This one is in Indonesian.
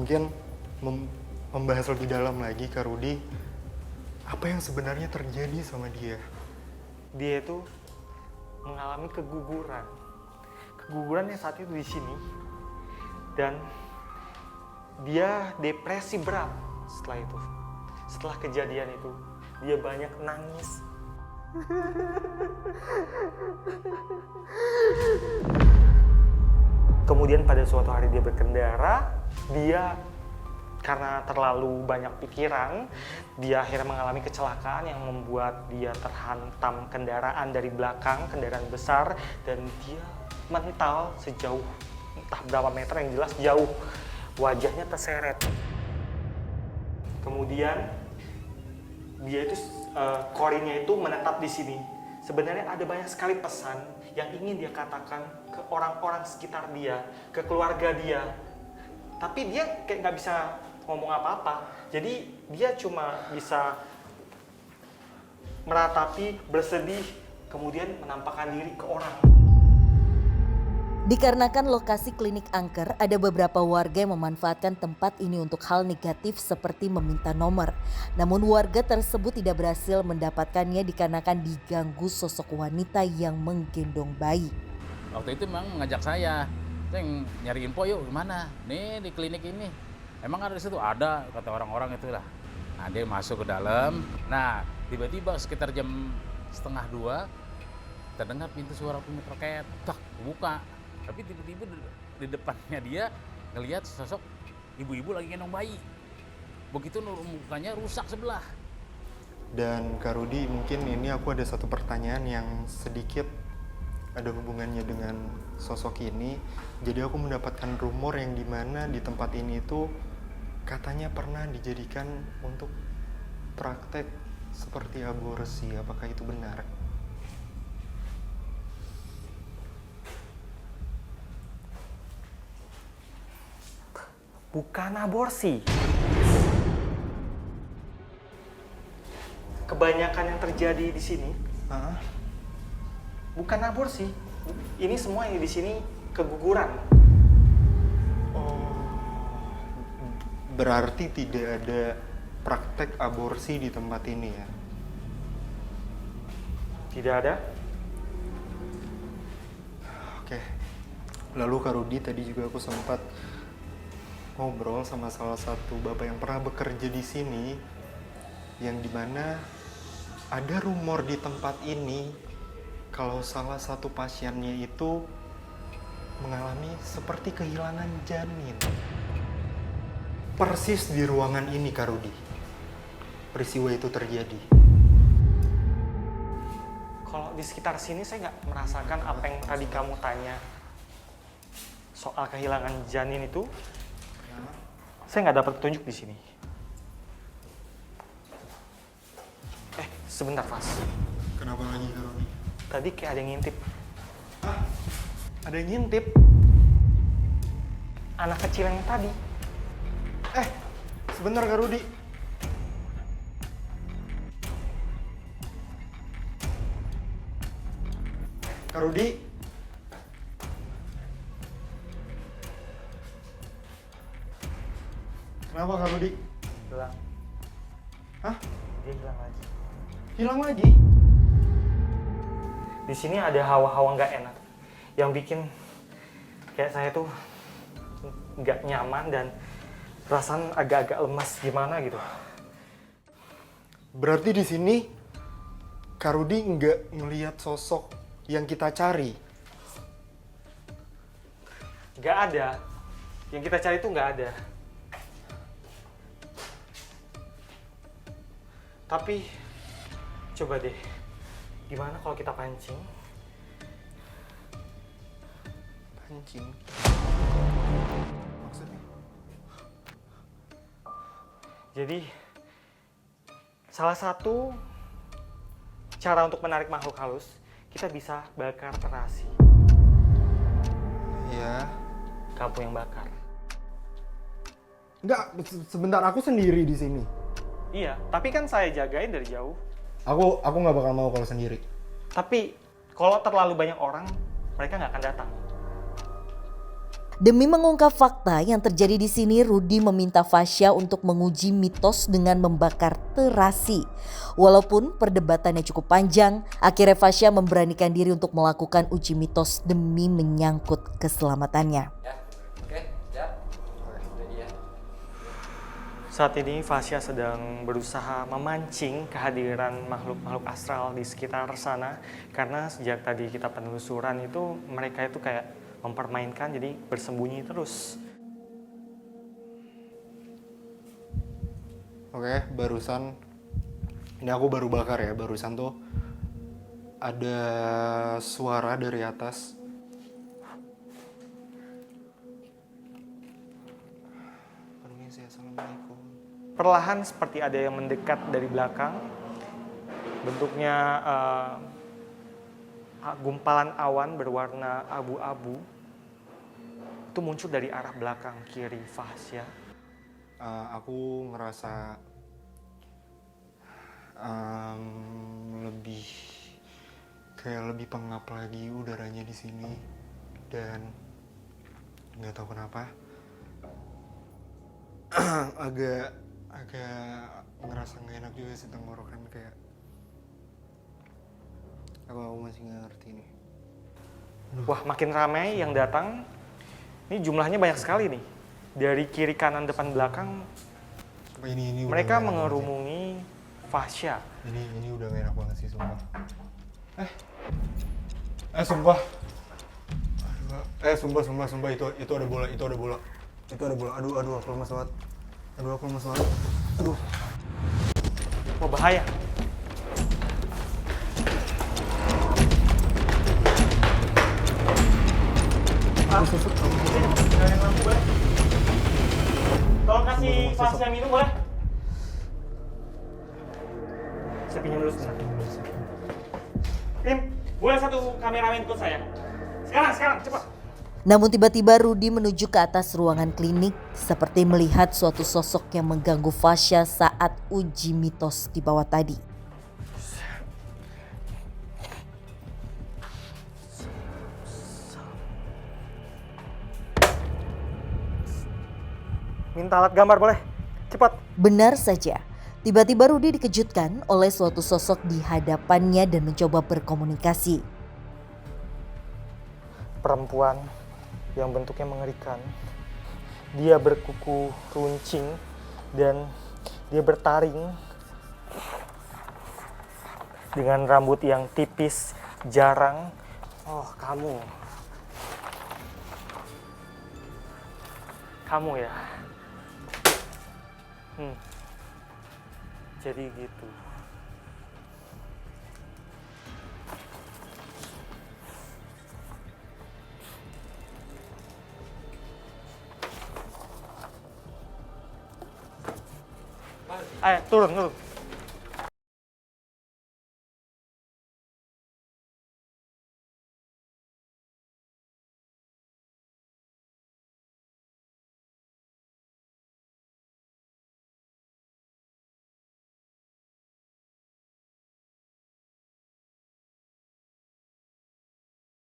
mungkin membahas lebih dalam lagi Kak Rudi, apa yang sebenarnya terjadi sama dia? Dia itu mengalami keguguran. Keguguran yang saat itu di sini. Dan dia depresi berat setelah itu. Setelah kejadian itu, dia banyak nangis. Kemudian pada suatu hari dia berkendara, dia karena terlalu banyak pikiran, dia akhirnya mengalami kecelakaan yang membuat dia terhantam kendaraan dari belakang, kendaraan besar, dan dia mental sejauh entah berapa meter, yang jelas jauh. Wajahnya terseret. Kemudian dia itu korinnya itu menetap di sini. Sebenarnya ada banyak sekali pesan yang ingin dia katakan ke orang-orang sekitar dia, ke keluarga dia. Tapi dia kayak nggak bisa ngomong apa-apa. Jadi dia cuma bisa meratapi, bersedih, kemudian menampakkan diri ke orang. Dikarenakan lokasi klinik angker, ada beberapa warga yang memanfaatkan tempat ini untuk hal negatif seperti meminta nomor. Namun warga tersebut tidak berhasil mendapatkannya dikarenakan diganggu sosok wanita yang menggendong bayi. Waktu itu memang mengajak saya nyari info, yuk gimana? Nih di klinik ini. Emang ada di situ? Ada, kata orang-orang itu lah. Nah dia masuk ke dalam. Nah tiba-tiba sekitar jam 1:30 terdengar pintu suara pintu terket. Tak buka. Tapi tiba-tiba di depannya dia ngelihat sosok ibu-ibu lagi gendong bayi. Begitu mukanya rusak sebelah. Dan Kak Rudi, mungkin ini aku ada satu pertanyaan yang sedikit ada hubungannya dengan sosok ini. Jadi aku mendapatkan rumor yang dimana di tempat ini itu katanya pernah dijadikan untuk praktek seperti aborsi. Apakah itu benar? Bukan aborsi. Kebanyakan yang terjadi di sini bukan aborsi. Ini semua yang di sini keguguran. Oh, berarti tidak ada praktek aborsi di tempat ini ya? Tidak ada. Oke. Lalu Kak Rudi, tadi juga aku sempat ngobrol sama salah satu bapak yang pernah bekerja di sini, yang dimana ada rumor di tempat ini kalau salah satu pasiennya itu mengalami seperti kehilangan janin. Persis di ruangan ini Kak Rudi, peristiwa itu terjadi. Kalau di sekitar sini saya nggak merasakan apa yang tadi kamu tanya soal kehilangan janin itu. Saya nggak dapat petunjuk di sini. Sebentar, Fas. Kenapa lagi Kak Rudi? Tadi kayak ada yang ngintip. Hah? Ada yang ngintip? Anak kecil yang tadi. Sebentar Kak Rudi. Kak Rudi? Kenapa Kak Rudi? Hilang. Hah? Dia hilang lagi. Hilang lagi? Di sini ada hawa-hawa nggak enak yang bikin kayak saya tuh nggak nyaman dan perasaan agak-agak lemas gimana gitu. Berarti di sini Kak Rudi nggak ngelihat sosok yang kita cari? Nggak ada. Yang kita cari tuh nggak ada. Tapi coba deh, gimana kalau kita pancing? Pancing? Maksudnya? Jadi, salah satu cara untuk menarik makhluk halus, kita bisa bakar terasi. Ya. Kamu yang bakar. Enggak, sebentar, aku sendiri di sini. Iya, tapi kan saya jagain dari jauh. Aku nggak bakal mau kalau sendiri. Tapi kalau terlalu banyak orang, mereka nggak akan datang. Demi mengungkap fakta yang terjadi di sini, Rudy meminta Fasya untuk menguji mitos dengan membakar terasi. Walaupun perdebatannya cukup panjang, akhirnya Fasya memberanikan diri untuk melakukan uji mitos demi menyangkut keselamatannya. Saat ini Fasya sedang berusaha memancing kehadiran makhluk-makhluk astral di sekitar sana. Karena sejak tadi kita penelusuran itu mereka itu kayak mempermainkan, jadi bersembunyi terus. Oke, barusan ini aku baru bakar ya. Barusan tuh ada suara dari atas. Permisi, assalamualaikum. Perlahan seperti ada yang mendekat dari belakang. Bentuknya gumpalan awan berwarna abu-abu itu muncul dari arah belakang kiri Fasya. Aku ngerasa lebih pengap lagi udaranya di sini, dan nggak tahu kenapa agak ngerasa nggak enak juga sih tenggorokan, kayak aku masih nggak ngerti nih. Wah, makin ramai yang datang. Ini jumlahnya banyak sekali nih. Dari kiri, kanan, depan, belakang. Ini Mereka udah nggak enak mengerumuni Fasya. banget sih. Ini udah gak enak banget sih, sumpah. Sumpah. Sumpah itu ada bola. Aduh, aku lemas banget. Aduh. Wah, bahaya. Tolong kasih Fasya minum boleh? Saya pinjam dulu sebentar. Tim, boleh satu kameramen ikut saya? Sekarang, cepat. Namun tiba-tiba Rudy menuju ke atas ruangan klinik seperti melihat suatu sosok yang mengganggu Fasya saat uji mitos di bawah tadi. Minta alat gambar boleh? Cepat. Benar saja, tiba-tiba Rudy dikejutkan oleh suatu sosok di hadapannya dan mencoba berkomunikasi. Perempuan yang bentuknya mengerikan. Dia berkuku runcing dan dia bertaring dengan rambut yang tipis, jarang. Oh, kamu ya. Jadi gitu. Ayo, turun.